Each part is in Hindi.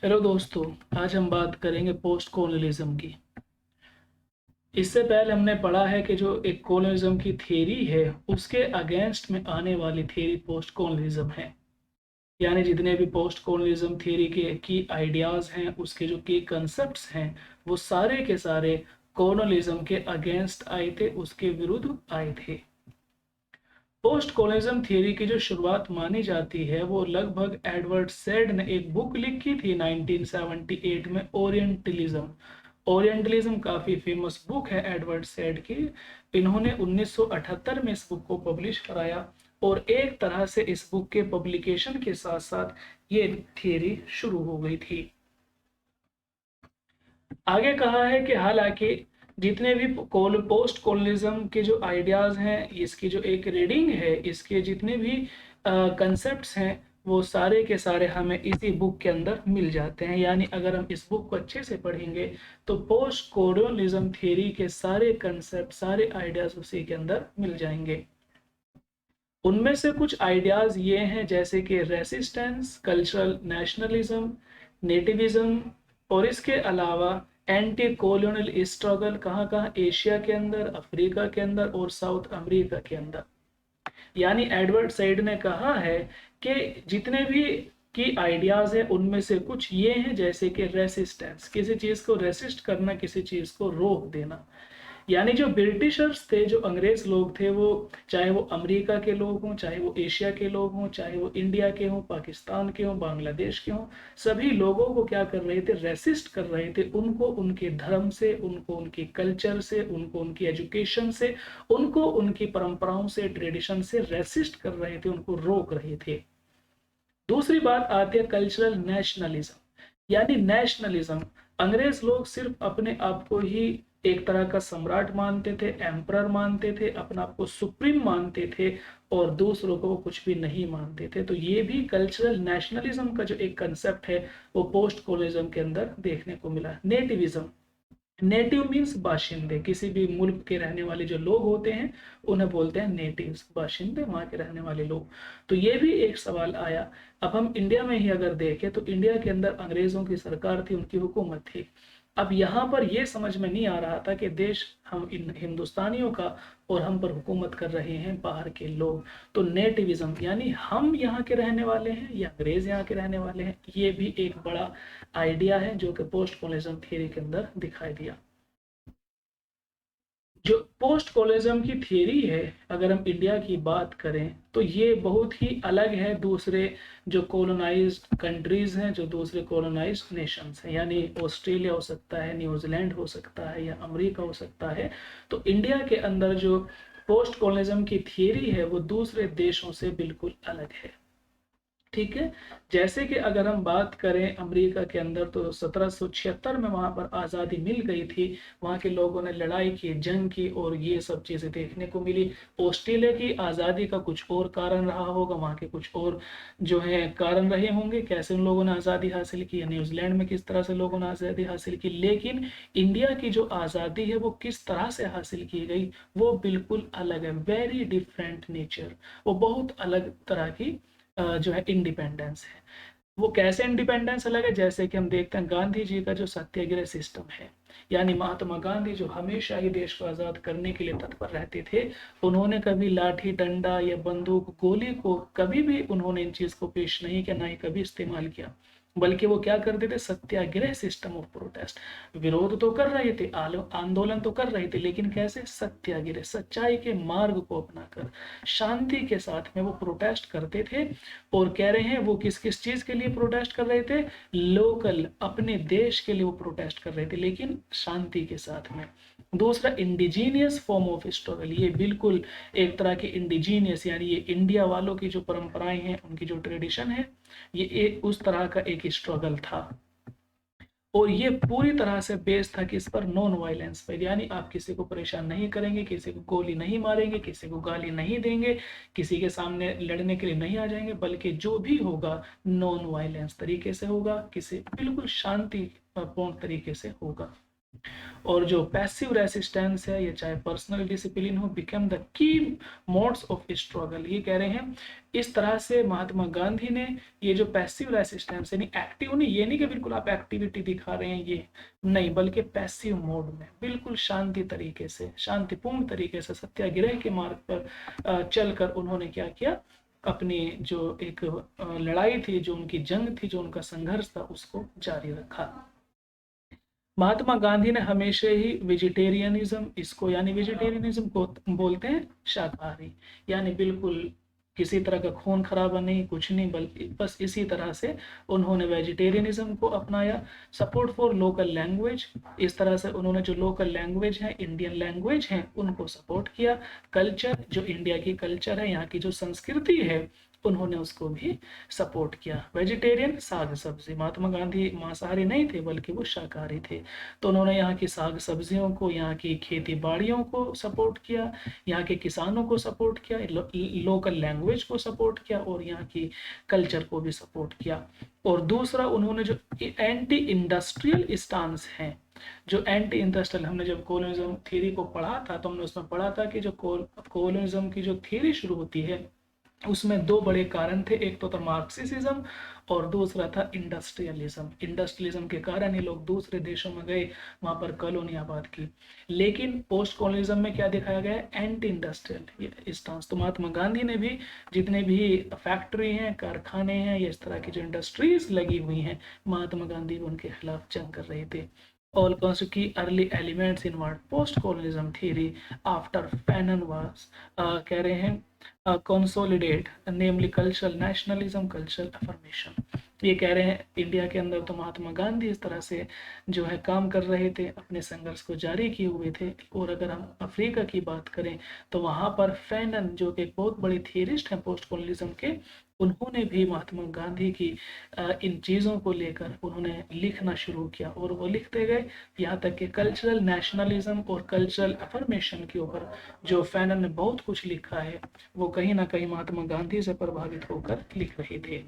हेलो दोस्तों। आज हम बात करेंगे पोस्ट कॉलोनियलिज्म की। इससे पहले हमने पढ़ा है कि जो एक कॉलोनियलिज्म की थ्योरी है उसके अगेंस्ट में आने वाली थ्योरी पोस्ट कॉलोनियलिज्म है। यानी जितने भी पोस्ट कॉलोनियलिज्म थ्योरी के की आइडियाज हैं, उसके जो की कंसेप्ट्स हैं, वो सारे के सारे कॉलोनियलिज्म के अगेंस्ट आए थे, उसके विरुद्ध आए थे। पोस्ट कॉलोनिज्म थियरी की जो शुरुआत मानी जाती है वो लगभग एडवर्ड सैड ने एक बुक लिखी थी 1978 में, ओरिएंटलिज्म। ओरिएंटलिज्म काफी फेमस बुक है एडवर्ड सैड की। इन्होंने 1978 में इस बुक को पब्लिश कराया और एक तरह से इस बुक के पब्लिकेशन के साथ साथ ये थियरी शुरू हो गई थी। आगे कहा है कि हालांकि जितने भी पोस्ट कॉलोनिज्म के जो आइडियाज हैं, इसकी जो एक रीडिंग है, इसके जितने भी कंसेप्ट्स हैं, वो सारे के सारे हमें इसी बुक के अंदर मिल जाते हैं। यानी अगर हम इस बुक को अच्छे से पढ़ेंगे तो पोस्ट कॉलोनिज्म थ्योरी के सारे कंसेप्ट, सारे आइडियाज उसी के अंदर मिल जाएंगे। उनमें से कुछ आइडियाज ये हैं जैसे कि रेसिस्टेंस, कल्चरल नेशनलिज्म, नेटिविज्म, और इसके अलावा एंटी कॉलोनियल स्ट्रगल कहाँ कहाँ, एशिया के अंदर, अफ्रीका के अंदर और साउथ अमेरिका के अंदर। यानी एडवर्ड सैड ने कहा है कि जितने भी की आइडियाज है उनमें से कुछ ये हैं जैसे कि रेसिस्टेंस, किसी चीज को रेसिस्ट करना, किसी चीज को रोक देना। यानी जो ब्रिटिशर्स थे, जो अंग्रेज लोग थे, वो चाहे वो अमेरिका के लोग हों, चाहे वो एशिया के लोग हों, चाहे वो इंडिया के हों, पाकिस्तान के हों, बांग्लादेश के हों, सभी लोगों को क्या कर रहे थे, रेसिस्ट कर रहे थे। उनको उनके धर्म से, उनको उनकी कल्चर से, उनको उनकी एजुकेशन से, उनको उनकी परंपराओं से, ट्रेडिशन से रेसिस्ट कर रहे थे, उनको रोक रहे थे। दूसरी बात आती है कल्चरल नेशनलिज्म। यानी नेशनलिज्म, अंग्रेज लोग सिर्फ अपने आप को ही एक तरह का सम्राट मानते थे, एम्परर मानते थे, अपना आप को सुप्रीम मानते थे, और दूसरों को वो कुछ भी नहीं मानते थे। तो ये भी कल्चरल नेशनलिज्म का जो एक कंसेप्ट है वो पोस्ट कॉलोनिज्म के अंदर देखने को मिला। नेटिविज्म, नेटिव मीन्स बाशिंदे, किसी भी मुल्क के रहने वाले जो लोग होते हैं उन्हें बोलते हैं नेटिव्स, बाशिंदे, वहां के रहने वाले लोग। तो ये भी एक सवाल आया। अब हम इंडिया में ही अगर देखें तो इंडिया के अंदर अंग्रेजों की सरकार थी, उनकी हुकूमत थी। अब यहाँ पर यह समझ में नहीं आ रहा था कि देश हम इन हिंदुस्तानियों का, और हम पर हुकूमत कर रहे हैं बाहर के लोग। तो नेटिविज्म यानी हम यहाँ के रहने वाले हैं या अंग्रेज यहाँ के रहने वाले हैं, ये भी एक बड़ा आइडिया है जो कि पोस्ट कॉलोनिज्म थियरी के अंदर दिखाई दिया। जो पोस्ट कॉलोनिज्म की थियरी है, अगर हम इंडिया की बात करें तो ये बहुत ही अलग है दूसरे जो कॉलोनाइज्ड कंट्रीज हैं, जो दूसरे कॉलोनाइज्ड नेशंस हैं। यानी ऑस्ट्रेलिया हो सकता है, न्यूजीलैंड हो सकता है, या अमेरिका हो सकता है। तो इंडिया के अंदर जो पोस्ट कॉलोनिज्म की थियरी है वो दूसरे देशों से बिल्कुल अलग है। ठीक है। जैसे कि अगर हम बात करें अमेरिका के अंदर तो 1776 में वहां पर आज़ादी मिल गई थी। वहां के लोगों ने लड़ाई की, जंग की, और ये सब चीज़ें देखने को मिली। ऑस्ट्रेलिया की आज़ादी का कुछ और कारण रहा होगा, वहां के कुछ और जो है कारण रहे होंगे, कैसे उन लोगों ने आज़ादी हासिल की, न्यूजीलैंड में किस तरह से लोगों ने आज़ादी हासिल की। लेकिन इंडिया की जो आज़ादी है वो किस तरह से हासिल की गई, वो बिल्कुल अलग है, वेरी डिफरेंट नेचर। वो बहुत अलग तरह की जो है इंडिपेंडेंस है। वो कैसे इंडिपेंडेंस अलग है, जैसे कि हम देखते हैं गांधी जी का जो सत्याग्रह सिस्टम है। यानी महात्मा गांधी जो हमेशा ही देश को आजाद करने के लिए तत्पर रहते थे, उन्होंने कभी लाठी डंडा या बंदूक गोली को कभी भी उन्होंने इन चीज को पेश नहीं किया, ना ही कभी इस्तेमाल किया। बल्कि वो क्या करते थे, सत्याग्रह सिस्टम ऑफ प्रोटेस्ट। विरोध तो कर रहे थे, आंदोलन तो कर रहे थे, लेकिन कैसे, सत्याग्रह, सच्चाई के मार्ग को अपनाकर शांति के साथ में वो प्रोटेस्ट करते थे। और कह रहे हैं वो किस किस चीज के लिए प्रोटेस्ट कर रहे थे, लोकल, अपने देश के लिए वो प्रोटेस्ट कर रहे थे, लेकिन शांति के साथ में। दूसरा, इंडिजीनियस फॉर्म ऑफ स्ट्रगल, ये बिल्कुल एक तरह की इंडिजीनियस, यानी ये इंडिया वालों की जो परंपराएं हैं, उनकी जो ट्रेडिशन है, ये एक उस तरह का एक स्ट्रगल था। और ये पूरी तरह से बेस्ड था किस पर, नॉन वायलेंस पर। यानी आप किसी को परेशान नहीं करेंगे, किसी को गोली नहीं मारेंगे, किसी को गाली नहीं देंगे, किसी के सामने लड़ने के लिए नहीं आ जाएंगे, बल्कि जो भी होगा नॉन वायलेंस तरीके से होगा, किसी बिल्कुल शांतिपूर्ण तरीके से होगा। और जो पैसिव रेसिस्टेंस है, ये चाहे पर्सनल डिसिप्लिन हो, become the key modes of struggle. ये कह रहे हैं इस तरह से महात्मा गांधी ने ये जो पैसिव रेसिस्टेंस यानी एक्टिव नहीं, ये नहीं कि बिल्कुल आप एक्टिविटी दिखा रहे हैं ये नहीं, बल्कि पैसिव मोड में बिल्कुल शांति तरीके से, शांतिपूर्ण तरीके से सत्याग्रह के मार्ग पर चलकर उन्होंने क्या किया, अपनी जो एक लड़ाई थी, जो उनकी जंग थी, जो उनका संघर्ष था, उसको जारी रखा। महात्मा गांधी ने हमेशा ही वेजिटेरियनिज्म, इसको यानी वेजिटेरियनिज्म को बोलते हैं शाकाहारी, यानी बिल्कुल किसी तरह का खून खराबा नहीं, कुछ नहीं, बल्कि बस इसी तरह से उन्होंने वेजिटेरियनिज्म को अपनाया। सपोर्ट फॉर लोकल लैंग्वेज, इस तरह से उन्होंने जो लोकल लैंग्वेज है, इंडियन लैंग्वेज है, उनको सपोर्ट किया। कल्चर, जो इंडिया की कल्चर है, यहाँ की जो संस्कृति है, उन्होंने उसको भी सपोर्ट किया। वेजिटेरियन, साग सब्जी, महात्मा गांधी मांसाहारी नहीं थे बल्कि वो शाकाहारी थे, तो उन्होंने यहाँ की साग सब्जियों को, यहाँ की खेती बाड़ियों को सपोर्ट किया, यहाँ के किसानों को सपोर्ट किया, लोकल लैंग्वेज को सपोर्ट किया और यहाँ की कल्चर को भी सपोर्ट किया। और दूसरा, उन्होंने जो एंटी इंडस्ट्रियल स्टांस हैं, जो एंटी इंडस्ट्रियल, हमने जब कोलोनिज्म थ्योरी को पढ़ा था तो हमने उसमें पढ़ा था कि जो कोलोनिज्म की जो थ्योरी शुरू होती है उसमें दो बड़े कारण थे, एक तो था मार्क्सिज्म और दूसरा था इंडस्ट्रियलिज्म। इंडस्ट्रियलिज्म के कारण ही लोग दूसरे देशों में गए, वहां पर कॉलोनी आबाद की। लेकिन पोस्ट कॉलोनिज्म में क्या दिखाया गया है, एंटी इंडस्ट्रियल स्टांस। तो महात्मा गांधी ने भी जितने भी फैक्ट्री हैं, कारखाने हैं, या इस तरह की जो इंडस्ट्रीज लगी हुई हैं, महात्मा गांधी उनके खिलाफ जंग कर रहे थे। All key early elements in what post-colonialism theory after Fanon was कह रहे हैं consolidate, namely cultural nationalism, cultural affirmation। ये कह रहे हैं इंडिया के अंदर तो महात्मा गांधी इस तरह से जो है काम कर रहे थे, अपने संघर्ष को जारी किए हुए थे। और अगर हम अफ्रीका की बात करें तो वहाँ पर फैनन, जो कि एक बहुत बड़े थियरिस्ट हैं पोस्ट कॉलोनिज्म के, उन्होंने भी महात्मा गांधी की इन चीज़ों को लेकर उन्होंने लिखना शुरू किया और वो लिखते गए, यहाँ तक कि कल्चरल नेशनलिज्म और कल्चरल अफर्मेशन के ऊपर जो फैनन ने बहुत कुछ लिखा है, वो कहीं ना कहीं महात्मा गांधी से प्रभावित होकर लिख रहे थे।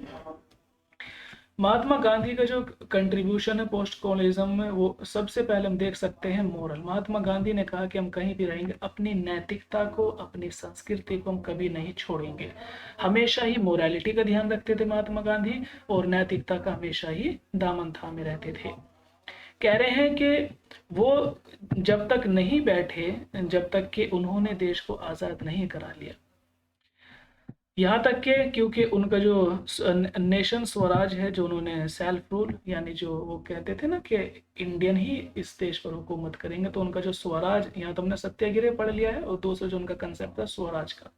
महात्मा गांधी का जो कंट्रीब्यूशन है पोस्ट कॉलोनिज्म में, वो सबसे पहले हम देख सकते हैं मोरल। महात्मा गांधी ने कहा कि हम कहीं भी रहेंगे, अपनी नैतिकता को, अपनी संस्कृति को हम कभी नहीं छोड़ेंगे। हमेशा ही मोरालिटी का ध्यान रखते थे महात्मा गांधी और नैतिकता का हमेशा ही दामन थामे रहते थे। कह रहे हैं कि वो जब तक नहीं बैठे, जब तक कि उन्होंने देश को आज़ाद नहीं करा लिया, यहाँ तक के क्योंकि उनका जो नेशन स्वराज है, जो उन्होंने सेल्फ रूल, यानी जो वो कहते थे ना कि इंडियन ही इस देश पर हुकूमत करेंगे, तो उनका जो स्वराज, यहाँ तो हमने सत्याग्रह पढ़ लिया है, और दूसरा जो उनका कंसेप्ट था स्वराज का,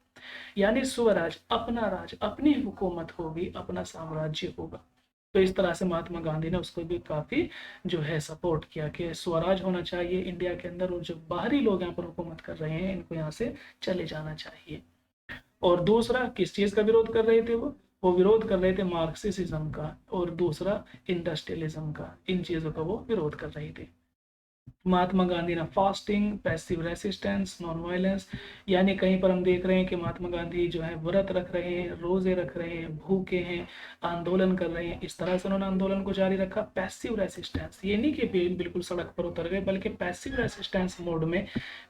यानी स्वराज, अपना राज, अपनी हुकूमत होगी, अपना साम्राज्य होगा। तो इस तरह से महात्मा गांधी ने उसको भी काफी जो है सपोर्ट किया कि स्वराज होना चाहिए इंडिया के अंदर, और जो बाहरी लोग यहाँ पर हुकूमत कर रहे हैं इनको यहाँ से चले जाना चाहिए। और दूसरा किस चीज का विरोध कर रहे थे वो विरोध कर रहे थे मार्क्सिज्म का, और दूसरा इंडस्ट्रियलिज्म का। इन चीजों का वो विरोध कर रहे थे। महात्मा गांधी ना fasting, passive resistance, non violence, यानी कहीं पर हम देख रहे हैं कि महात्मा गांधी जो है व्रत रख रहे हैं, रोजे रख रहे हैं, भूखे हैं, आंदोलन कर रहे हैं, इस तरह से उन्होंने आंदोलन को जारी रखा। पैसिव रेसिस्टेंस, ये नहीं कि बिल्कुल सड़क पर उतर गए, बल्कि पैसिव रेसिस्टेंस मोड में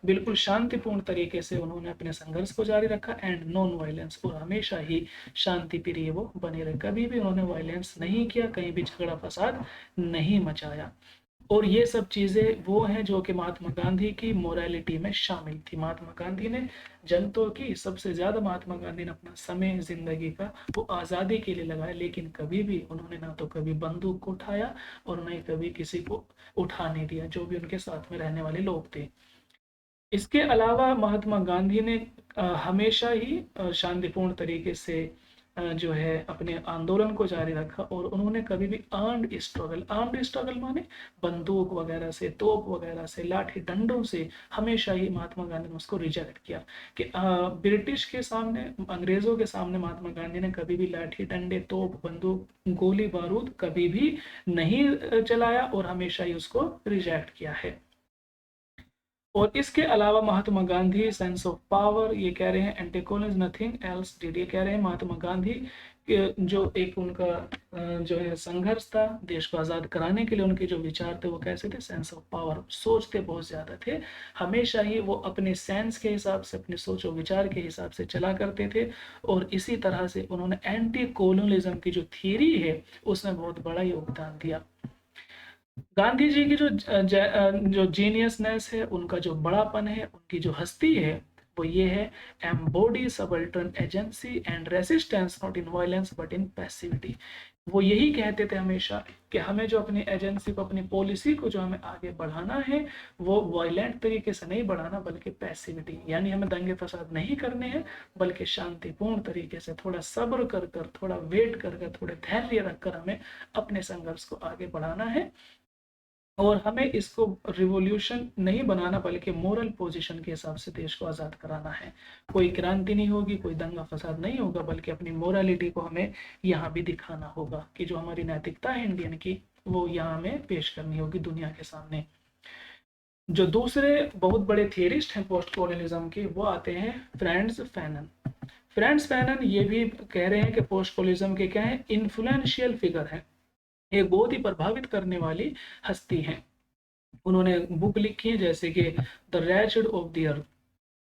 बिल्कुल शांतिपूर्ण तरीके से उन्होंने अपने संघर्ष को जारी रखा। एंड नॉन वायलेंस, और हमेशा ही शांति प्रिय वो बने रहे, कभी भी उन्होंने वायलेंस नहीं किया, कहीं भी झगड़ा फसाद नहीं मचाया। और ये सब चीजें वो हैं जो कि महात्मा गांधी की मोरालिटी में शामिल थी। महात्मा गांधी ने जनता की सबसे ज्यादा, महात्मा गांधी ने अपना समय जिंदगी का वो आज़ादी के लिए लगाया, लेकिन कभी भी उन्होंने ना तो कभी बंदूक को उठाया और न ही कभी किसी को उठाने दिया, जो भी उनके साथ में रहने वाले लोग थे। इसके अलावा महात्मा गांधी ने हमेशा ही शांतिपूर्ण तरीके से जो है अपने आंदोलन को जारी रखा, और उन्होंने कभी भी आर्म्ड स्ट्रगल माने बंदूक वगैरह से, तोप वगैरह से, लाठी डंडों से, हमेशा ही महात्मा गांधी ने उसको रिजेक्ट किया। कि ब्रिटिश के सामने, अंग्रेजों के सामने महात्मा गांधी ने कभी भी लाठी डंडे, तोप, बंदूक, गोली बारूद कभी भी नहीं चलाया, और हमेशा ही उसको रिजेक्ट किया है। और इसके अलावा Mahatma Gandhi sense of power, ये कह रहे हैं anti colonial nothing else did, ये कह रहे हैं महात्मा गांधी जो एक उनका जो है संघर्ष था देश को आज़ाद कराने के लिए, उनके जो विचार थे वो कैसे थे, सेंस ऑफ पावर, सोचते बहुत ज़्यादा थे, हमेशा ही वो अपने सेंस के हिसाब से, अपने सोच और विचार के हिसाब से चला करते थे। और इसी तरह से उन्होंने एंटी कॉलोनिज्म की जो थियरी है उसमें बहुत बड़ा योगदान दिया। गांधी जी की जो जीनियसनेस है, उनका जो बड़ापन है, उनकी जो हस्ती है वो ये है, embody subaltern agency and resistance not in violence but in passivity. वो यही कहते थे हमेशा कि हमें जो अपनी एजेंसी को, अपनी पॉलिसी को जो हमें आगे बढ़ाना है वो वायलेंट तरीके से नहीं बढ़ाना, बल्कि पैसिविटी, यानी हमें दंगे फसाद नहीं करने हैं, बल्कि शांतिपूर्ण तरीके से, थोड़ा सब्र कर कर, थोड़ा वेट कर कर, थोड़े धैर्य रखकर हमें अपने संघर्ष को आगे बढ़ाना है। और हमें इसको रिवॉल्यूशन नहीं बनाना, बल्कि मोरल पोजीशन के हिसाब से देश को आज़ाद कराना है। कोई क्रांति नहीं होगी, कोई दंगा फसाद नहीं होगा, बल्कि अपनी मोरालिटी को हमें यहाँ भी दिखाना होगा कि जो हमारी नैतिकता है इंडियन की, वो यहाँ हमें पेश करनी होगी दुनिया के सामने। जो दूसरे बहुत बड़े थियरिस्ट हैं पोस्ट कॉलोनिज्म के, वो आते हैं फ्रांत्ज फैनन। फ्रांत्ज फैनन ये भी कह रहे हैं कि पोस्ट कॉलोनिज्म के क्या है, इन्फ्लुएंशियल फिगर है, एक बहुत ही प्रभावित करने वाली हस्ती है। उन्होंने बुक लिखी है जैसे कि द रैचेड ऑफ द अर्थ,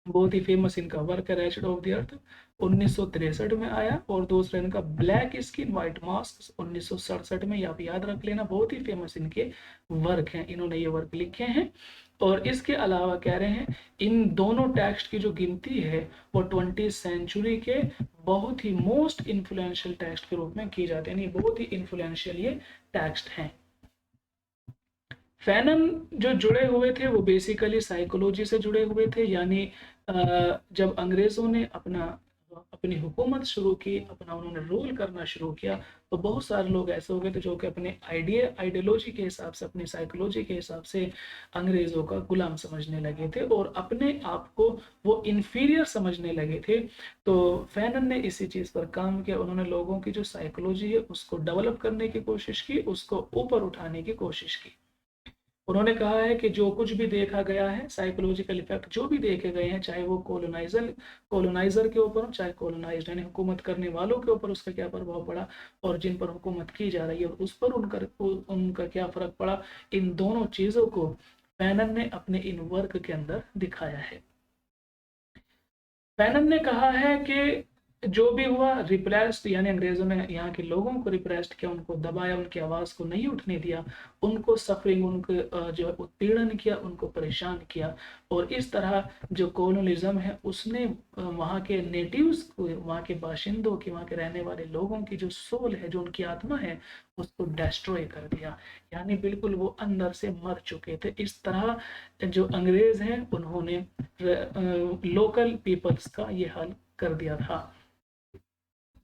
बहुत ही फेमस इनका वर्क है रैचेड ऑफ द अर्थ, 1963 में आया। और दूसरा इनका ब्लैक स्किन व्हाइट मास्क, 1967 में, आप याद रख लेना, बहुत ही फेमस इनके वर्क हैं, इन्होंने ये वर्क लिखे हैं। और इसके अलावा कह रहे हैं इन दोनों टेक्स्ट की जो गिनती है वो 20वीं सेंचुरी के बहुत ही मोस्ट इन्फ्लुएंशियल टेक्स्ट के रूप में की जाती है, यानी बहुत ही इन्फ्लुएंशियल ये टेक्स्ट हैं। फैनन जो जुड़े हुए थे वो बेसिकली साइकोलॉजी से जुड़े हुए थे, यानी जब अंग्रेजों ने अपनी हुकूमत शुरू की, अपना उन्होंने रूल करना शुरू किया, तो बहुत सारे लोग ऐसे हो गए थे जो कि अपने आइडियोलॉजी के हिसाब से, अपनी साइकोलॉजी के हिसाब से अंग्रेज़ों का गुलाम समझने लगे थे और अपने आप को वो इन्फीरियर समझने लगे थे। तो फैनन ने इसी चीज़ पर काम किया, उन्होंने लोगों की जो साइकोलॉजी है उसको डेवलप करने की कोशिश की, उसको ऊपर उठाने की कोशिश की। उन्होंने कहा है कि जो कुछ भी देखा गया है, साइकोलॉजिकल इफेक्ट जो भी देखे गए हैं, चाहे वो कॉलोनाइजर के ऊपर हो, चाहे कॉलोनाइज्ड यानी हुकूमत करने वालों के ऊपर उसका क्या प्रभाव पड़ा, और जिन पर हुकूमत की जा रही है उस पर उनका क्या फर्क पड़ा, इन दोनों चीज़ों को फैनन ने अपने इन वर्क के अंदर दिखाया है। फैनन ने कहा है कि जो भी हुआ रिप्रेस्ड, यानी अंग्रेजों ने यहाँ के लोगों को रिप्रेस्ड किया, उनको दबाया, उनकी आवाज़ को नहीं उठने दिया, उनको सफरिंग, उनको जो उत्पीड़न किया, उनको परेशान किया। और इस तरह जो कॉलोनिज्म है उसने वहाँ के नेटिव्स को, वहाँ के बाशिंदों की, वहाँ के रहने वाले लोगों की जो सोल है, जो उनकी आत्मा है, उसको डिस्ट्रॉय कर दिया, यानी बिल्कुल वो अंदर से मर चुके थे। इस तरह जो अंग्रेज हैं उन्होंने लोकल पीपल्स का ये हाल कर दिया था।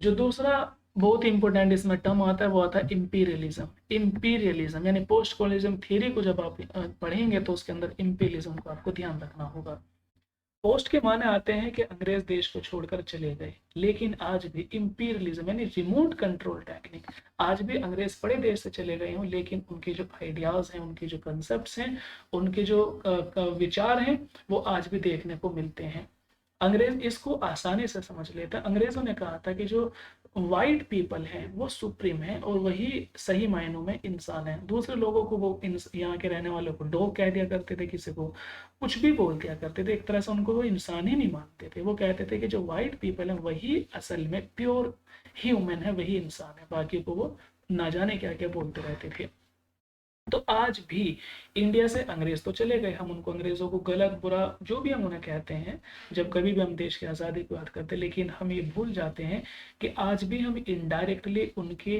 जो दूसरा बहुत इंपॉर्टेंट इसमें टर्म आता है वो आता है इंपीरियलिज्म। इंपीरियलिज्म यानी पोस्ट कॉलोनिज्म थ्योरी को जब आप पढ़ेंगे तो उसके अंदर इंपीरियलिज्म को आपको ध्यान रखना होगा। पोस्ट के माने आते हैं कि अंग्रेज देश को छोड़कर चले गए, लेकिन आज भी इंपीरियलिज्म यानी रिमोट कंट्रोल टेक्निक, आज भी अंग्रेज बड़े देश से चले गए हों, लेकिन उनके जो आइडियाज हैं, उनके जो कंसेप्ट हैं, उनके जो विचार हैं, वो आज भी देखने को मिलते हैं। अंग्रेज इसको आसानी से समझ लेते हैं। अंग्रेजों ने कहा था कि जो वाइट पीपल हैं वो सुप्रीम है और वही सही मायनों में इंसान है। दूसरे लोगों को वो यहाँ के रहने वालों को डॉग कह दिया करते थे, किसी को कुछ भी बोल दिया करते थे, एक तरह से उनको वो इंसान ही नहीं मानते थे। वो कहते थे कि जो वाइट पीपल है वही असल में प्योर ह्यूमन है, वही इंसान है, बाकी को वो ना जाने क्या क्या बोलते रहते थे। तो आज भी इंडिया से अंग्रेज तो चले गए, हम उनको, अंग्रेजों को गलत बुरा जो भी हम उन्हें कहते हैं जब कभी भी हम देश की आज़ादी की बात करते हैं, लेकिन हम ये भूल जाते हैं कि आज भी हम इनडायरेक्टली उनकी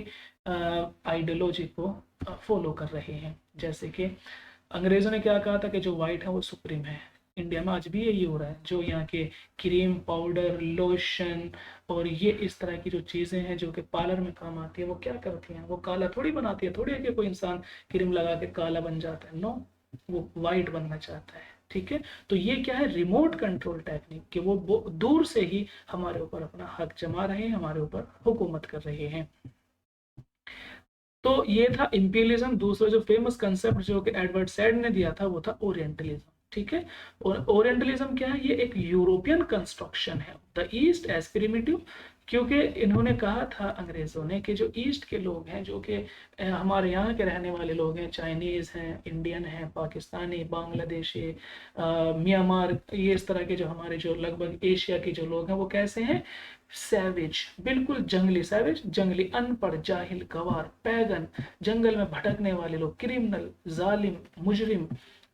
आइडियोलॉजी को फॉलो कर रहे हैं। जैसे कि अंग्रेजों ने क्या कहा था कि जो वाइट है वो सुप्रीम है, इंडिया में आज भी यही हो रहा है। जो यहाँ के क्रीम पाउडर, लोशन और ये इस तरह की जो चीज़ें हैं जो कि पार्लर में काम आती है, वो क्या करती हैं, वो काला थोड़ी बनाती है, थोड़ी है कि कोई इंसान क्रीम लगा के काला बन जाता है, नो, वो वाइट बनना चाहता है। ठीक है, तो ये क्या है, रिमोट कंट्रोल टेक्निक, कि वो दूर से ही हमारे ऊपर अपना हक जमा रहे हैं, हमारे ऊपर हुकूमत कर रहे हैं। तो ये था इंपीरियलिज्म। दूसरा जो फेमस कंसेप्ट जो कि एडवर्ड सैड ने दिया था वो था ओरिएंटलिज्म। ठीक है, और ओरिएंटलिज्म क्या है, ये एक यूरोपियन कंस्ट्रक्शन है। द ईस्ट एज प्रिमिटिव, क्योंकि इन्होंने कहा था अंग्रेज़ों ने कि जो ईस्ट के लोग हैं, जो कि हमारे यहाँ के रहने वाले लोग हैं, चाइनीज़ हैं, इंडियन हैं, पाकिस्तानी, बांग्लादेशी, म्यांमार, ये इस तरह के जो हमारे जो लगभग एशिया के जो लोग हैं वो कैसे हैं, सैविज, बिल्कुल जंगली, सैविज जंगली, अनपढ़, जाहिल, गवार, पैगन, जंगल में भटकने वाले लोग, क्रिमिनल, जालिम, मुजरिम,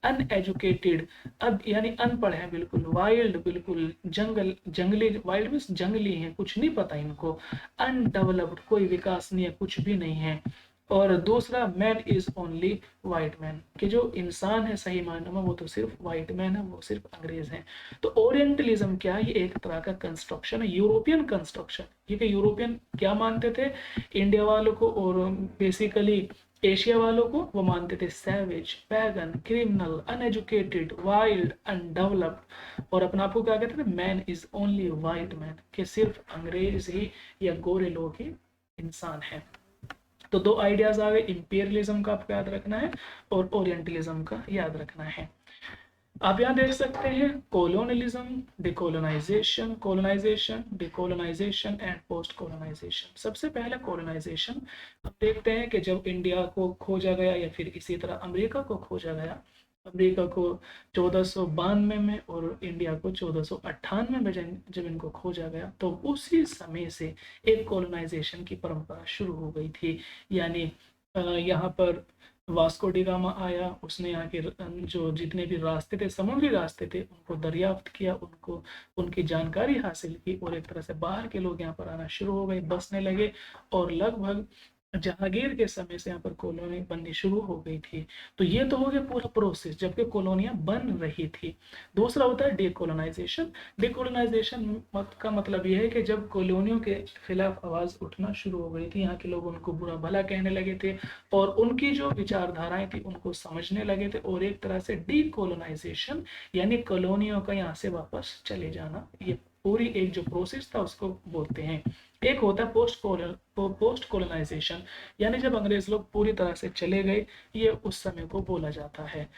अनएजुकेटेड, अब यानी अनपढ़ है बिल्कुल, वाइल्ड बिल्कुल जंगल, जंगली, वाइल्ड मीन्स जंगली हैं, कुछ नहीं पता इनको, अनडेवलप्ड, कोई विकास नहीं है, कुछ भी नहीं है। और दूसरा, man is only white man, कि जो इंसान है सही मायनों में वो तो सिर्फ वाइट मैन है, वो सिर्फ अंग्रेज हैं। तो ओरिएंटलिज्म क्या है, ये एक तरह का कंस्ट्रक्शन है, यूरोपियन कंस्ट्रक्शन। ये कि यूरोपियन क्या मानते थे इंडिया वालों को, और बेसिकली एशिया वालों को, वो मानते थे savage, pagan, criminal, uneducated, wild, undeveloped, और अपने आप को क्या कहते थे, man is only white man, कि सिर्फ अंग्रेज ही या गोरे लोग ही इंसान है। तो दो आइडियाज आ गए, इंपीरियलिज्म का आपको याद रखना है और ओरिएंटलिज्म का याद रखना है। आप यहाँ देख सकते हैं colonialism, decolonisation, colonisation, decolonisation and post colonisation. सबसे पहले कोलोनाइजेशन, अब देखते हैं कि जब इंडिया को खोजा गया या फिर इसी तरह अमेरिका को खोजा गया, अमेरिका को 1492 में और इंडिया को 1498 में जब इनको खोजा गया, तो उसी समय से एक कोलोनाइजेशन की परंपरा शुरू हो गई थी। यानी यहाँ पर वास्को डी गामा आया, उसने यहाँ के जो जितने भी रास्ते थे, समुद्री रास्ते थे, उनको दरियाफ्त किया, उनको उनकी जानकारी हासिल की, और एक तरह से बाहर के लोग यहाँ पर आना शुरू हो गए, बसने लगे, और लगभग जहांगीर के समय से यहाँ पर कॉलोनी बननी शुरू हो गई थी। तो ये तो हो गया पूरा प्रोसेस जबकि कॉलोनियां बन रही थी। दूसरा होता है डीकोलोनाइजेशन। डीकोलोनाइजेशन का मतलब ये है कि जब कॉलोनियों के खिलाफ आवाज उठना शुरू हो गई थी, यहाँ के लोग उनको बुरा भला कहने लगे थे, और उनकी जो विचारधाराएं थी उनको समझने लगे थे, और एक तरह से डीकोलोनाइजेशन यानी कॉलोनियों का यहाँ से वापस चले जाना, ये पूरी एक जो प्रोसेस था उसको बोलते हैं। एक होता है पोस्ट कोलोनाइजेशन, यानी जब अंग्रेज लोग पूरी तरह से चले गए, ये उस समय को बोला जाता है।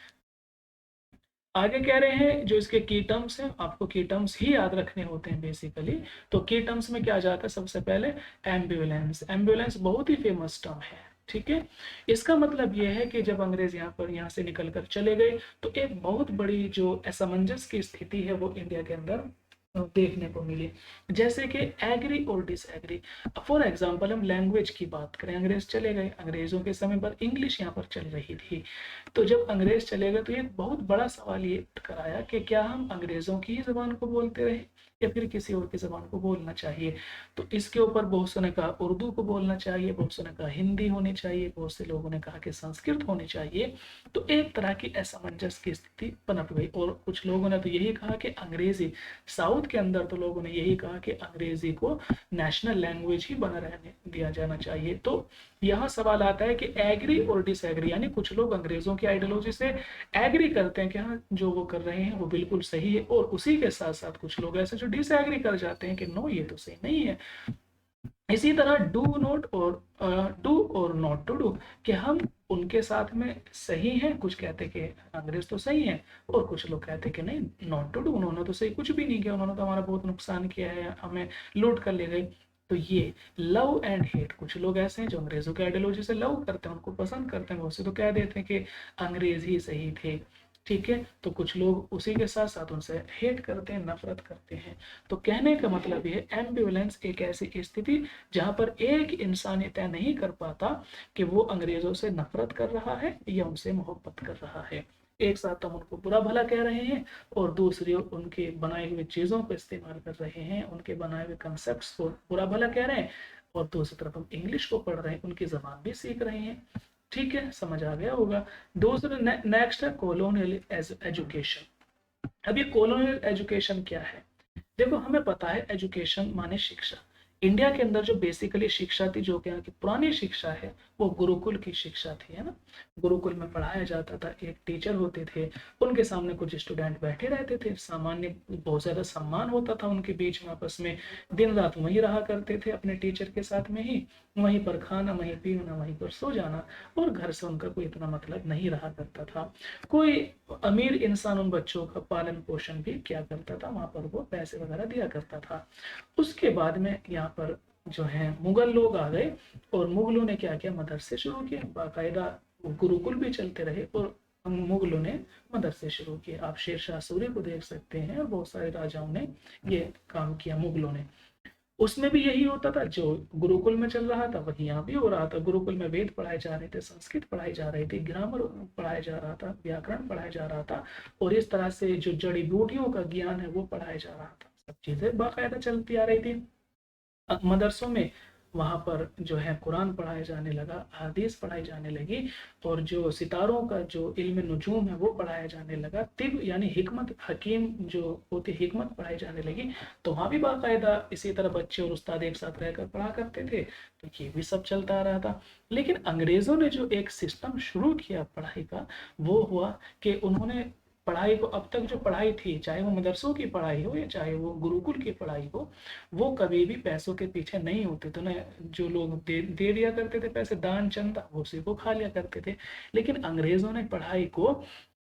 आगे कह रहे हैं जो इसके की टर्म्स हैं, आपको की टर्म्स ही याद रखने होते हैं बेसिकली। तो की टर्म्स में क्या जाता है, सबसे पहले एम्बुलेंस। एम्बुलेंस बहुत ही फेमस टर्म है, ठीक है। इसका मतलब यह है कि जब अंग्रेज यहाँ से निकल कर चले गए, तो एक बहुत बड़ी जो असमंजस की स्थिति है वो इंडिया के अंदर देखने को मिली, जैसे कि एग्री और डिसएग्री। फॉर एग्जांपल हम लैंग्वेज की बात करें, अंग्रेज चले गए, अंग्रेजों के समय पर इंग्लिश यहाँ पर चल रही थी। तो जब अंग्रेज चले गए तो एक बहुत बड़ा सवाल ये कराया कि क्या हम अंग्रेजों की ही जबान को बोलते रहे या फिर किसी और की जबान को बोलना चाहिए। तो इसके ऊपर बहुत से ने कहा उर्दू को बोलना चाहिए, बहुत से ने कहा हिंदी होनी चाहिए, बहुत से लोगों ने कहा कि संस्कृत होनी चाहिए। तो एक तरह की असमंजस की स्थिति पनप गई, और कुछ लोगों ने तो यही कहा कि अंग्रेजी, साउथ के अंदर तो लोगों ने यही कहा कि अंग्रेजी को नेशनल लैंग्वेज ही बना रहने दिया जाना चाहिए। तो यहाँ सवाल आता है कि एग्री और डिसएग्री, यानी कुछ लोग अंग्रेजों की आइडियोलॉजी से एग्री करते हैं कि हाँ जो वो कर रहे हैं वो बिल्कुल सही है, और उसी के साथ साथ कुछ लोग ऐसे जो डिसएग्री कर जाते हैं कि नो ये तो सही नहीं है। इसी तरह डू और नॉट टू डू, कि हम उनके साथ में सही हैं, कुछ कहते कि अंग्रेज तो सही हैं, और कुछ लोग कहते कि नहीं नॉट टू डू, उन्होंने तो सही कुछ भी नहीं किया, उन्होंने तो हमारा बहुत नुकसान किया है, हमें लूट कर ले गए। तो ये लव एंड हेट, कुछ लोग ऐसे हैं जो अंग्रेजों के आइडियोलॉजी से लव करते हैं, उनको पसंद करते हैं, बहुत से तो कह देते हैं कि अंग्रेज ही सही थे, ठीक है। तो कुछ लोग उसी के साथ साथ उनसे हेट करते हैं, नफरत करते हैं। तो कहने का मतलब ये है एम्बिवलेंस एक ऐसी स्थिति जहां पर एक इंसान तय नहीं कर पाता कि वो अंग्रेजों से नफरत कर रहा है या उनसे मोहब्बत कर रहा है। एक साथ हम उनको बुरा भला कह रहे हैं और दूसरी उनके बनाए हुए चीजों को इस्तेमाल कर रहे हैं, उनके बनाए हुए कंसेप्ट को बुरा भला कह रहे हैं, और दूसरी तरफ हम इंग्लिश को पढ़ रहे हैं, उनकी जबान भी सीख रहे हैं। ठीक है, समझ आ गया होगा। दूसरा नेक्स्ट है कॉलोनियल एजुकेशन। अब ये कॉलोनियल एजुकेशन क्या है, देखो हमें पता है एजुकेशन माने शिक्षा। इंडिया के अंदर जो बेसिकली शिक्षा थी, जो कि यहाँ की पुरानी शिक्षा है, वो गुरुकुल की शिक्षा थी, है ना। गुरुकुल में पढ़ाया जाता था, एक टीचर होते थे, उनके सामने कुछ स्टूडेंट बैठे रहते थे, सामान्य बहुत ज्यादा सम्मान होता था उनके बीच में, आपस में दिन रात वहीं रहा करते थे अपने टीचर के साथ में ही। वहीं पर खाना, वहीं पीना, वहीं पर सो जाना, और घर से उनका कोई इतना मतलब नहीं रहा करता था। कोई अमीर इंसान उन बच्चों का पालन पोषण भी क्या करता था, वहां पर वो पैसे वगैरह दिया करता था। उसके बाद में यहाँ पर जो है मुगल लोग आ गए, और मुगलों ने क्या किया, मदरसे शुरू किए, बाकायदा गुरुकुल भी चलते रहे, और मुगलों ने मदरसे शुरू किए। आप शेरशाह सूरी को देख सकते हैं, और बहुत सारे राजाओं ने ये काम किया मुगलों ने। उसमें भी यही होता था, जो गुरुकुल में चल रहा था वही यहाँ भी हो रहा था। गुरुकुल में वेद पढ़ाए जा रहे थे, संस्कृत पढ़ाई जा रही थी, ग्रामर पढ़ाया जा रहा था, व्याकरण पढ़ाया जा रहा था, और इस तरह से जो जड़ी बूटियों का ज्ञान है वो पढ़ाया जा रहा था। सब चीजें बाकायदा चलती आ रही थी मदरसों में। वहां पर जो है कुरान पढ़ाया जाने लगा, हदीस पढ़ाई जाने लगी, और जो सितारों का जो इल्म नुजूम है वो पढ़ाया जाने लगा। तिब यानी हिकमत, हकीम जो होती हिकमत पढ़ाई जाने लगी। तो वहाँ भी बाकायदा इसी तरह बच्चे और उस्ताद एक साथ रहकर पढ़ा करते थे। तो ये भी सब चलता आ रहा था। लेकिन अंग्रेजों ने जो एक सिस्टम शुरू किया पढ़ाई का, वो हुआ कि उन्होंने पढ़ाई को, अब तक जो पढ़ाई थी, चाहे वो मदरसों की पढ़ाई हो या चाहे वो गुरुकुल की पढ़ाई हो, वो कभी भी पैसों के पीछे नहीं होते। तो ना, जो लोग दे दिया करते थे पैसे, दान चंदा, वो उसी को खा लिया करते थे। लेकिन अंग्रेजों ने पढ़ाई को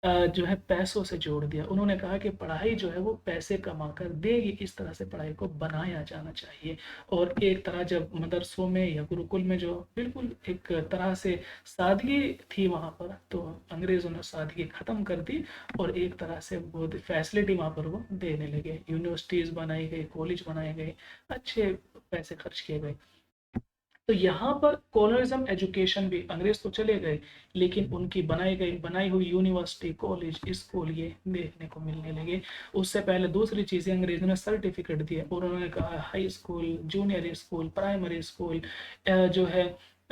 जो है पैसों से जोड़ दिया। उन्होंने कहा कि पढ़ाई जो है वो पैसे कमा कर देगी, इस तरह से पढ़ाई को बनाया जाना चाहिए। और एक तरह जब मदरसों में या गुरुकुल में जो बिल्कुल एक तरह से सादगी थी वहाँ पर, तो अंग्रेजों ने सादगी खत्म कर दी, और एक तरह से वो फैसिलिटी वहाँ पर वो देने लगे। यूनिवर्सिटीज बनाई गई, कॉलेज बनाए गए, अच्छे पैसे खर्च किए गए। तो यहाँ पर कॉलोनिज्म एजुकेशन भी, अंग्रेज तो चले गए, लेकिन उनकी बनाई हुई यूनिवर्सिटी, कॉलेज, स्कूल ये देखने को मिलने लगे। उससे पहले दूसरी चीजें, अंग्रेजों ने सर्टिफिकेट दिए, और उन्होंने कहा high school, junior school, primary school जो है,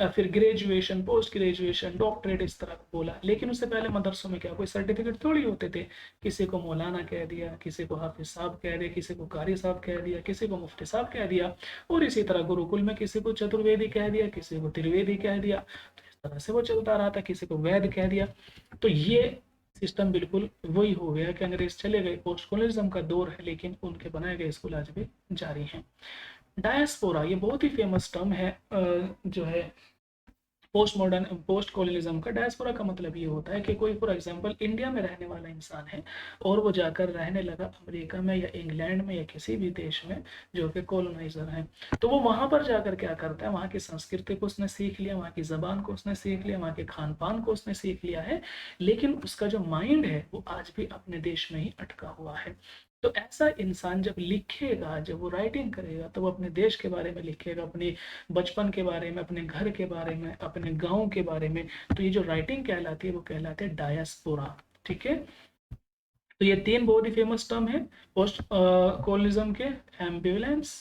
फिर ग्रेजुएशन, पोस्ट ग्रेजुएशन, डॉक्टरेट, इस तरह बोला। लेकिन उससे पहले मदरसों में क्या कोई सर्टिफिकेट थोड़ी होते थे। किसी को मौलाना कह दिया, किसी को हाफिज साहब कह दिया, किसी को कारी साहब कह दिया, किसी को मुफ्ती साहब कह दिया, और इसी तरह गुरुकुल में किसी को चतुर्वेदी कह दिया, किसी को त्रिवेदी कह दिया। तो इस तरह से वो चलता रहा था, किसी को वैद कह दिया। तो ये सिस्टम बिल्कुल वही हो गया कि अंग्रेज चले गए, पोस्ट कॉलोनिज्म का दौर है, लेकिन उनके बनाए गए स्कूल आज भी जारी हैं। डायस्पोरा, ये बहुत ही फेमस टर्म है जो है पोस्ट मॉडर्न, पोस्ट कॉलोनिज्म का। डायस्पोरा का मतलब ये होता है कि कोई फॉर एग्जांपल इंडिया में रहने वाला इंसान है, और वो जाकर रहने लगा अमेरिका में या इंग्लैंड में या किसी भी देश में जो कि कॉलोनाइजर है। तो वो वहां पर जाकर क्या करता है, वहां की संस्कृति को उसने सीख लिया, वहां की जबान को उसने सीख लिया, वहां के खान पान को उसने सीख लिया है, लेकिन उसका जो माइंड है वो आज भी अपने देश में ही अटका हुआ है। तो ऐसा इंसान जब लिखेगा, जब वो राइटिंग करेगा, तो वो अपने देश के बारे में लिखेगा, अपने बचपन के बारे में, अपने घर के बारे में, अपने गांव के बारे में। तो ये जो राइटिंग कहलाती है वो कहलाती है डायस्पोरा। ठीक है, तो ये तीन बहुत ही फेमस टर्म है पोस्ट कॉलोनिज्म के, एम्बिवलेंस,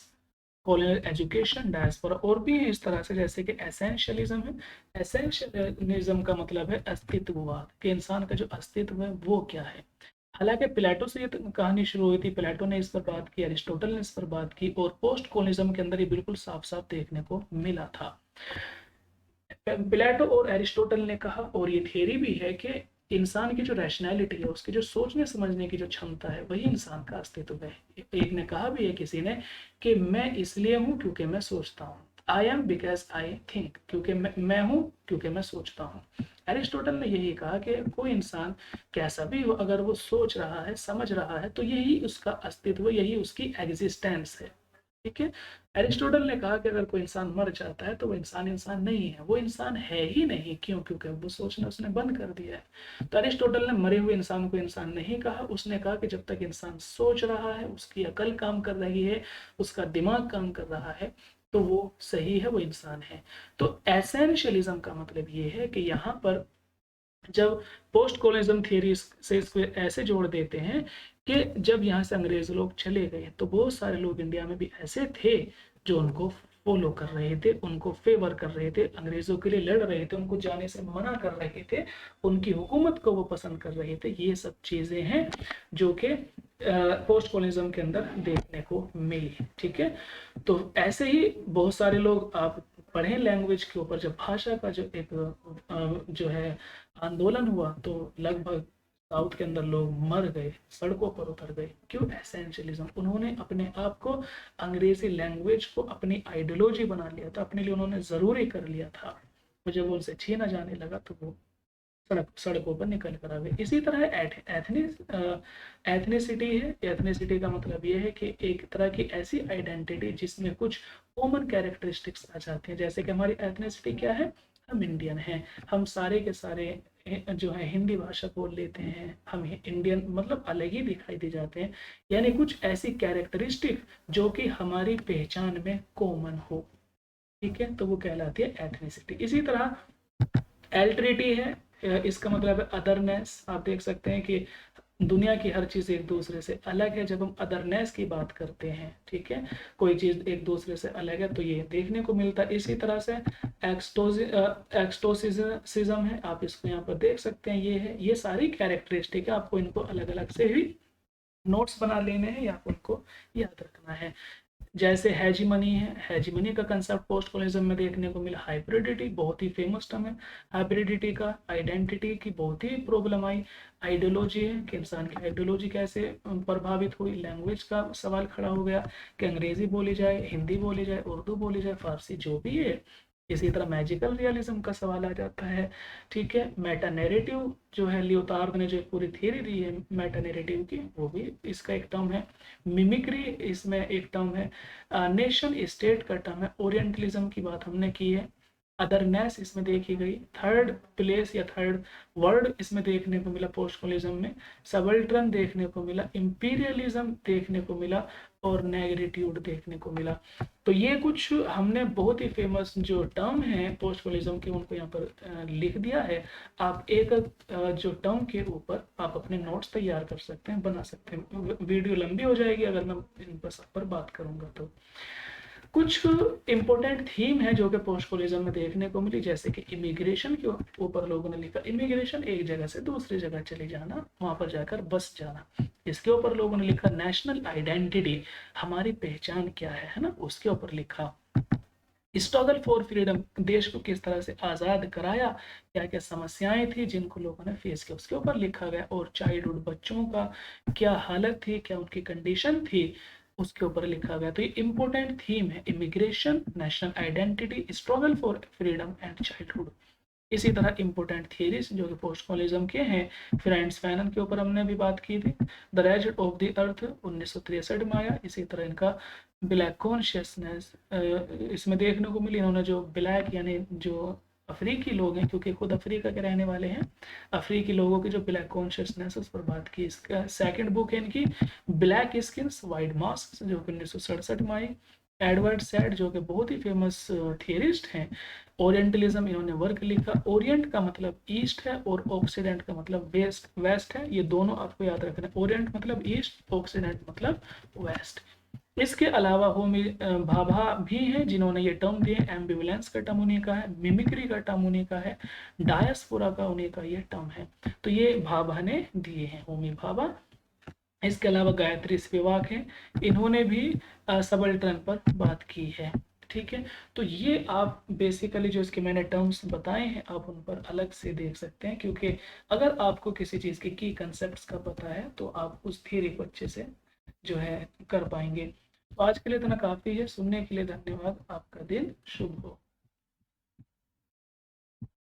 कॉलोनियल एजुकेशन, डायस्पोरा। और भी है इस तरह से, जैसे कि एसेंशियलिज्म है। एसेंशियलिज्म का मतलब है अस्तित्ववाद, कि इंसान का जो अस्तित्व है वो क्या है। हालांकि प्लेटो से ये कहानी शुरू हुई थी, प्लेटो ने इस पर बात की, अरिस्टोटल ने इस पर बात की, और पोस्ट कॉलोनिज्म के अंदर ये बिल्कुल साफ साफ देखने को मिला था। प्लेटो और एरिस्टोटल ने कहा, और ये थियरी भी है, कि इंसान की जो रैशनैलिटी है, उसकी जो सोचने समझने की जो क्षमता है, वही इंसान का अस्तित्व है। एक ने कहा भी है किसी ने, कि मैं इसलिए हूं क्योंकि मैं सोचता हूँ। I am because I think, क्योंकि मैं हूं क्योंकि मैं सोचता हूँ। एरिस्टोटल ने यही कहा कि कोई इंसान कैसा भी हो, अगर वो सोच रहा है, समझ रहा है, तो यही उसका अस्तित्व, यही उसकी एग्जिस्टेंस है। ठीक है, एरिस्टोटल ने कहा कि अगर कोई इंसान मर जाता है तो वो इंसान इंसान नहीं है, वो इंसान है ही नहीं। क्यों? क्योंकि वो सोचना उसने बंद कर दिया है। तो एरिस्टोटल ने मरे हुए इंसान को इंसान नहीं कहा, उसने कहा कि जब तक इंसान सोच रहा है, उसकी अकल काम कर रही है, उसका दिमाग काम कर रहा है, तो वो सही है, वो इंसान है। तो एसेंशियलिज्म का मतलब ये है कि यहाँ पर जब पोस्ट कॉलोनिज्म थियरी से इसको ऐसे जोड़ देते हैं कि जब यहाँ से अंग्रेज लोग चले गए, तो बहुत सारे लोग इंडिया में भी ऐसे थे जो उनको फॉलो कर रहे थे, उनको फेवर कर रहे थे, अंग्रेजों के लिए लड़ रहे थे, उनको जाने से मना कर रहे थे, उनकी हुकूमत को वो पसंद कर रहे थे। ये सब चीजें हैं जो कि पोस्ट कॉलोनिज्म के अंदर देखने को मिली। ठीक है, तो ऐसे ही बहुत सारे लोग, आप पढ़ें लैंग्वेज के ऊपर, जब भाषा का जो एक जो है आंदोलन हुआ, तो लगभग साउथ के अंदर लोग मर गए, सड़कों पर उतर गए, क्यों? एसेंशियलिज्म। उन्होंने अपने आप को, अंग्रेजी लैंग्वेज को अपनी आइडियोलॉजी बना लिया था, अपने लिए उन्होंने ज़रूरी कर लिया था। तो जब उनसे छीना जाने लगा तो वो सड़कों पर निकल कर आ गए। इसी तरह एथनिसिटी है। एथनिसिटी का मतलब ये है कि एक तरह की ऐसी आइडेंटिटी जिसमें कुछ कॉमन कैरेक्टरिस्टिक्स आ जाते हैं। जैसे कि हमारी एथनिसिटी क्या है? हम इंडियन हैं, हम सारे के सारे जो है हिंदी भाषा बोल लेते हैं, हम इंडियन मतलब अलग ही दिखाई दे जाते हैं। यानी कुछ ऐसी कैरेक्टरिस्टिक जो कि हमारी पहचान में कॉमन हो, ठीक है, तो वो कहलाती है एथनिसिटी। इसी तरह एल्टरिटी है, इसका मतलब है अदरनेस। आप देख सकते हैं कि दुनिया की हर चीज़ एक दूसरे से अलग है। जब हम अदरनेस की बात करते हैं, ठीक है, कोई चीज़ एक दूसरे से अलग है, तो ये देखने को मिलता है। इसी तरह से एक्सटोसिज्म है, आप इसको यहाँ पर देख सकते हैं, ये है, ये सारी कैरेक्टरिस्टिक है। आपको इनको अलग अलग से ही नोट्स बना लेने हैं या उनको याद रखना है। जैसे हैजीमनी है, हैजीमनी का कंसेप्ट पोस्ट कॉलोनिज्म में देखने को मिला। हाइब्रिडिटी बहुत ही फेमस टर्म है। हाइब्रिडिटी का आइडेंटिटी की बहुत ही प्रॉब्लम आई। आइडियोलॉजी है कि इंसान की आइडियोलॉजी कैसे प्रभावित हुई। लैंग्वेज का सवाल खड़ा हो गया कि अंग्रेजी बोली जाए, हिंदी बोली जाए, उर्दू बोली जाए, फारसी, जो भी है। इसी तरह मैजिकल रियलिज्म का सवाल आ जाता है, ठीक है। मेटा नैरेटिव जो है, लियोटार्ड ने जो पूरी थियरी दी है मेटा नैरेटिव की, वो भी इसका एक टर्म है। मिमिक्री इसमें एक टर्म है। नेशन स्टेट का टर्म है। ओरिएंटलिज्म की बात हमने की है। अदरनेस इसमें देखी गई। थर्ड प्लेस या थर्ड वर्ड इसमें देखने को मिला पोस्ट कॉलोनिज्म में। सबल्ट्रन देखने को मिला, इंपीरियलिज्म देखने को मिला, और नेग्रिट्यूड देखने को मिला। तो ये कुछ हमने बहुत ही फेमस जो टर्म है पोस्ट कॉलोनिज्म के, उनको यहाँ पर लिख दिया है। आप एक जो टर्म के ऊपर आप अपने नोट्स तैयार कर सकते हैं, बना सकते हैं। वीडियो लंबी हो जाएगी अगर मैं इन पर सब पर बात करूंगा। तो कुछ इंपॉर्टेंट थीम है जो कि पोस्ट कॉलोनिज्म में देखने को मिली, जैसे कि इमिग्रेशन के ऊपर लोगों ने लिखा। इमिग्रेशन एक जगह से दूसरी जगह चले जाना, वहां पर जाकर बस जाना। इसके ऊपर लोगों ने लिखा नेशनल आइडेंटिटी, हमारी पहचान क्या है ना, उसके ऊपर लिखा। स्ट्रगल फॉर फ्रीडम, देश को किस तरह से आज़ाद कराया, क्या क्या समस्याएं थी जिनको लोगों ने फेस किया, उसके ऊपर लिखा गया। और चाइल्डहुड, बच्चों का क्या हालत थी, क्या उनकी कंडीशन थी, उसके ऊपर लिखा गया। तो ये इंपॉर्टेंट थीम है, immigration, national identity, struggle for freedom and childhood. इसी तरह इंपॉर्टेंट थियरीज जो कि पोस्ट कॉलोनिज्म के हैं, फ्रांस फैनन के ऊपर हमने भी बात की थी। The rise of the earth 1963 में आया। इसी तरह इनका ब्लैक कॉन्शियसनेस इसमें देखने को मिली। इन्होंने जो ब्लैक यानी जो अफ्रीकी लोग हैं, क्योंकि खुद अफ्रीका के रहने वाले हैं, अफ्रीकी लोगों की जो ब्लैक कॉन्शियसनेस उस पर बात की। इसका सेकंड बुक है इनकी ब्लैक स्किन्स वाइट मास्क, जो कि 1967 में आई। एडवर्ड सैड जो कि बहुत ही फेमस थियरिस्ट हैं। ओरिएंटलिज्म, इन्होंने वर्क लिखा। ओरिएंट का मतलब ईस्ट है और ऑक्सीडेंट का मतलब वेस्ट है। ये दोनों आपको याद रखना है। ओरिएंट मतलब ईस्ट, ऑक्सीडेंट मतलब वेस्ट। इसके अलावा होमी भाभा भी हैं जिन्होंने ये टर्म दिए। एम्बिवलेंस का टर्म उन्हीं का है, मिमिक्री का टर्म उन्हीं का है, डायस्पोरा का उन्हीं का ये टर्म है। तो ये भाभा ने दिए हैं, होमी भाभा। इसके अलावा गायत्री स्पिवाक हैं, इन्होंने भी सबल्टर्न पर बात की है, ठीक है। तो ये आप बेसिकली जो इसके मैंने टर्म्स बताए हैं, आप उन पर अलग से देख सकते हैं, क्योंकि अगर आपको किसी चीज़ की की कंसेप्ट का पता है तो आप उस थियरी को अच्छे से जो है कर पाएंगे। तो आज के लिए इतना काफ़ी है। सुनने के लिए धन्यवाद। आपका दिन शुभ हो।